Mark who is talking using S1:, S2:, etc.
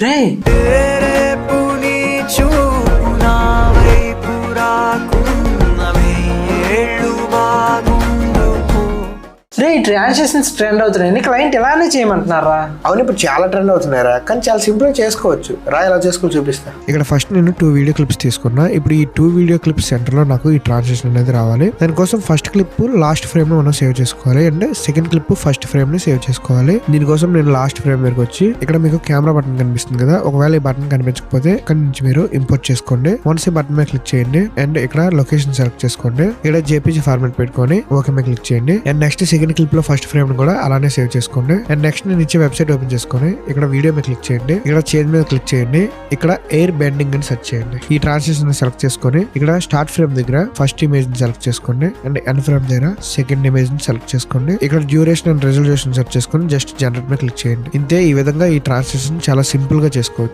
S1: రే రే transactions trend అవుతున్నాయి, client ఇలానే చేయమంటున్నారా?
S2: అవును, ఇప్పుడు చాలా ట్రెండ్ అవుతున్నారా, కానీ చాలా సింపుల్ గా చేసుకోవచ్చు. రా, ఎలా చేసుకోవాలి చూపిస్తా. ఇక్కడ ఫస్ట్ నేను 2 వీడియో క్లిప్స్ తీసుకున్నా. ఇప్పుడు ఈ 2 వీడియో క్లిప్స్ సెంటర్ లో నాకు ఈ ట్రాన్సాక్షన్ అనేది రావాలి. దానికోసం ఫస్ట్ క్లిప్ లాస్ట్ ఫ్రేమ్ లో మనం సేవ్ చేసుకోవాలి, and second clip first frame ని సేవ్ చేసుకోవాలి. దీనికోసం నేను లాస్ట్ ఫ్రేమ్ దగ్గరకు వచ్చి ఇక్కడ మీకు కెమెరా బటన్ కనిపిస్తుంది కదా, ఒకవేళ ఈ బటన్ కనిపించకపోతే ఇక్కడ నుంచి మీరు ఇంపోర్ట్ చేసుకోండి. వన్స్ ఈ బటన్ మీద క్లిక్ చేయండి అండ్ ఇక్కడ లొకేషన్ సెలెక్ట్ చేసుకోండి. ఇక్కడ జేపీజీ ఫార్మాట్ పెట్టుకొని ఓకే మీద క్లిక్ చేయండి. అండ్ నెక్స్ట్ సెకండ్ క్లిప్ లో ఫస్ట్ ఫ్రేమ్ కూడా అలానే సేవ్ చేసుకోండి. అండ్ నెక్స్ట్ నేను ఇచ్చే వెబ్సైట్ ఓపెన్ చేసుకొని ఇక్కడ వీడియో మీద క్లిక్ చేయండి. ఇక్కడ చేంజ్ మీద క్లిక్ చేయండి. ఇక్కడ ఎయిర్ బెండింగ్ అని సెర్చ్ చేయండి. ఈ ట్రాన్సిషన్ సెలెక్ట్ చేసుకొని ఇక్కడ స్టార్ట్ ఫ్రేమ్ దగ్గర ఫస్ట్ ఇమేజ్ ని సెలెక్ట్ చేసుకోండి అండ్ ఎండ్ ఫ్రేమ్ దగ్గర సెకండ్ ఇమేజ్ ని సెలెక్ట్ చేసుకోండి. ఇక్కడ డ్యూరేషన్ అండ్ రెజల్యూషన్ సెర్చ్ చేసుకొని జస్ట్ జనరేట్ మీద క్లిక్ చేయండి. ఇంతే, ఈ విధంగా ఈ ట్రాన్సిషన్ చాలా సింపుల్ గా చేసుకోవచ్చు.